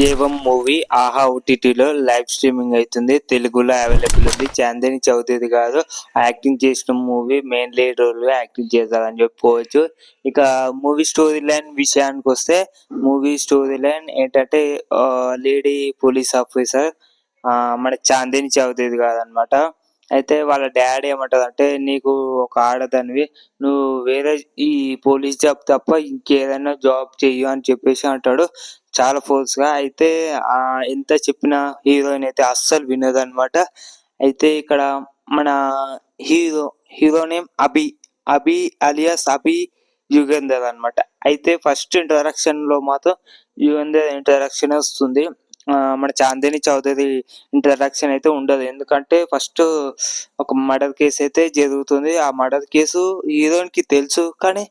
ఏవం movie ఆహా ఓటీటీలో live streaming అవుతుంది. తెలుగులో అవైలబుల్ ఉంది. చాందిని చౌదరి గారు యాక్టింగ్ చేసిన movie main lead role acting చేశారని చెప్పుకోవచ్చు. ఇక మూవీ స్టోరీ లైన్ విషయానికి వస్తే మూవీ స్టోరీ లైన్ ఏంటంటే లేడీ పోలీస్ ఆఫీసర్ మన చాందిని చౌదరి గారు అనమాట. అయితే వాళ్ళ డాడీ ఏమంటారంటే, నీకు ఒక ఆడదానివి, నువ్వు వేరే ఈ పోలీస్ జాబ్ తప్ప ఇంకేదైనా జాబ్ చెయ్యు అని చెప్పేసి అంటాడు చాలా ఫోర్స్‌గా. అయితే ఎంత చెప్పినా హీరోయిన్ అయితే అస్సలు వినదనమాట. అయితే ఇక్కడ మన హీరో, హీరో నేమ్ అభి. అభి అలియాస్ అభి యుగంధర్ అనమాట. అయితే ఫస్ట్ ఇంట్రడక్షన్‌లో మాత్రం యుగంధర్ ఇంట్రడక్షన్ వస్తుంది. మన చాందిని చౌదరి ఇంట్రడక్షన్ అయితే ఉండదు. ఎందుకంటే ఫస్ట్ ఒక మర్డర్ కేస్ అయితే జరుగుతుంది. ఆ మర్డర్ కేసు హీరోయిన్‌కి తెలుసు. కానీ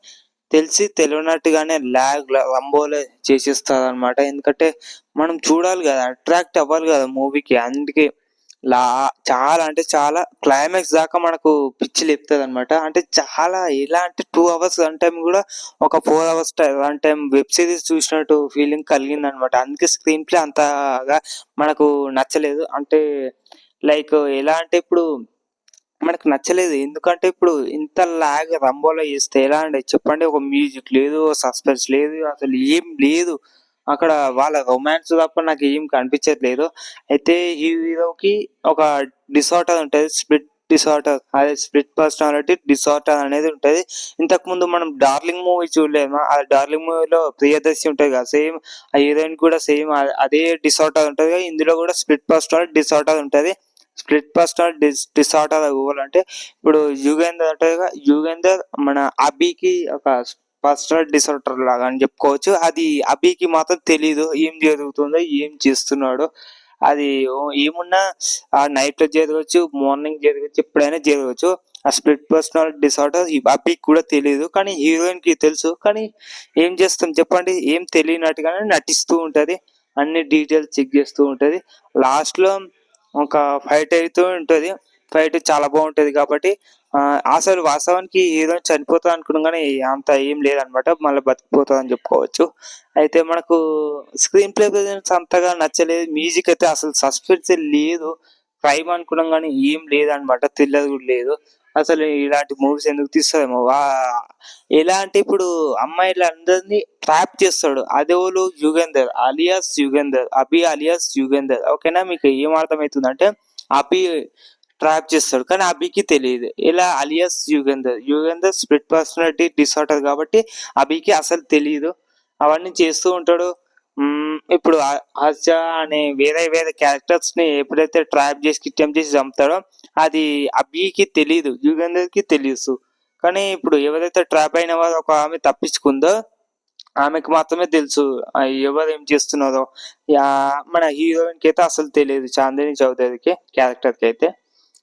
తెలిసి తెలియనట్టుగానే లంబోలే చేసేస్తారనమాట. ఎందుకంటే మనం చూడాలి గదా! అట్రాక్ట్ అవ్వాలి గదా మూవీకి. అందుకే లా చాలా అంటే చాలా క్లైమాక్స్ దాకా మనకు పిచ్చి లేపుతదనమాట. అంటే చాలా ఎలా అంటే 2 అవర్స్ రన్ టైమ్ గూడా ఒక 4 hours run time web series చూసినట్టు ఫీలింగ్ కలిగిందనమాట. అందుకే స్క్రీన్ ప్లే అంతగా మనకు నచ్చలేదు. అంటే లైక్ ఎలా అంటే ఇప్పుడు మనకు నచ్చలేదు. ఎందుకంటే ఇప్పుడు ఇంత లాగ్ రంబోలో చేస్తే ఎలా అండి చెప్పండి. ఒక మ్యూజిక్ లేదు, సస్పెన్స్ లేదు, అసలు ఏం లేదు. అక్కడ వాళ్ళ రొమాన్స్ తప్ప నాకేం కనిపించట్లేదు. అయితే ఈ హీరోకి ఒక డిసార్డర్ ఉంటది. Split disorder. అదే స్ప్లిట్ పర్సనాలిటీ డిసార్డర్ అనేది ఉంటది. ఇంతకుముందు మనం 'డార్లింగ్' మూవీ చూడలేమా? ఆ 'డార్లింగ్' మూవీలో ప్రియదర్శి ఉంటది కదా! సేమ్ ఆ హీరోయిన్ కూడా సేమ్ అదే డిసార్డర్ ఉంటది. ఇందులో కూడా స్ప్లిట్ పర్సనాలిటీ డిసార్డర్ ఉంటది. స్ప్లిట్ పర్సనల్ డిసార్డర్ అవ్వాలంటే ఇప్పుడు యుగేందర్ ఉంటదిగా, యుగేందర్ మన అభికి ఒక పర్సనల్ డిసార్డర్ లాగా అని చెప్పుకోవచ్చు. అది అభికి మాత్రం తెలీదు. ఏం జరుగుతుందో, ఏం చేస్తున్నాడో. అది ఏమున్నా నైట్‌లో జరగొచ్చు, మార్నింగ్ జరగొచ్చు, ఎప్పుడైనా జరగొచ్చు. ఆ స్ప్లిట్ పర్సనల్ డిసార్డర్ అభికి కూడా తెలీదు. కానీ హీరోయిన్‌కి తెలుసు. కానీ ఏం చేస్తాం చెప్పండి? ఏం తెలియనట్టుగానే నటిస్తూ ఉంటది. అన్ని డీటెయిల్స్ చెక్ చేస్తూ ఉంటది. లాస్ట్‌లో ఒక ఫైట్ అయితూ ఉంటది. ఫైట్ చాలా బాగుంటది కాబట్టి అసలు వాస్తవానికి హీరోయిన్ చనిపోతది అనుకున్నాం గానీ అంత ఏం లేదనమాట. మళ్ళా బతికిపోతదని చెప్పుకోవచ్చు. అయితే మనకు స్క్రీన్ ప్లే ప్రెజెన్స్ అంతగా నచ్చలేదు. మ్యూజిక్ అయితే అసలు సస్పెన్సే లేదు. క్రైమ్ అనుకున్నాం గానీ ఏం లేదనమాట. థ్రిల్లర్ కూడా లేదు. అసలు ఇలాంటి మూవీస్ ఎందుకు తీస్తారేమో. ఎలా అంటే ఇప్పుడు అమ్మాయిలందరిని ట్రాప్ చేస్తాడు. అదెవలు యుగంధర్ అలియాస్ యుగంధర్. అభి అలియాస్ యుగంధర్. ఓకేనా? మీకు ఏం అర్థమైతుందంటే అభి ట్రాప్ చేస్తాడు. కానీ అభికి తెలీదు. ఇలా alias Yugandhar. Yugandhar split personality disorder కాబట్టి అభికి అసలు తెలీదు. అవన్నీ చేస్తూ ఉంటాడు. ఇప్పుడు హర్ష అనే వేరే వేరే క్యారెక్టర్స్‌ని ఎప్పుడైతే ట్రాప్ చేసి, కిడ్నాప్ చేసి చంపుతాడో అది అభికి తెలీదు. యుగంధర్‌కి తెలుసు. కానీ ఇప్పుడు ఎవరైతే ట్రాప్ అయిన వారు ఒక ఆమె తప్పించుకుందో ఆమెకు మాత్రమే తెలుసు. ఎవరేం చేస్తున్నారో. మన హీరోయిన్‌కి అయితే అసలు తెలీదు. చాందిని చౌదరికి క్యారెక్టర్‌కి అయితే.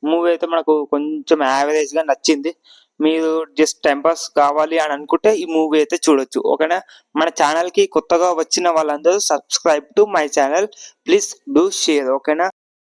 మూవీ అయితే మనకు కొంచెం యావరేజ్‌గా నచ్చింది. మీరు జస్ట్ టైమ్ పాస్ కావాలి అని అనుకుంటే ఈ మూవీ అయితే చూడొచ్చు. ఓకేనా? మన ఛానల్‌కి కొత్తగా వచ్చిన వాళ్ళందరూ subscribe to my channel. Please do share. ఓకేనా?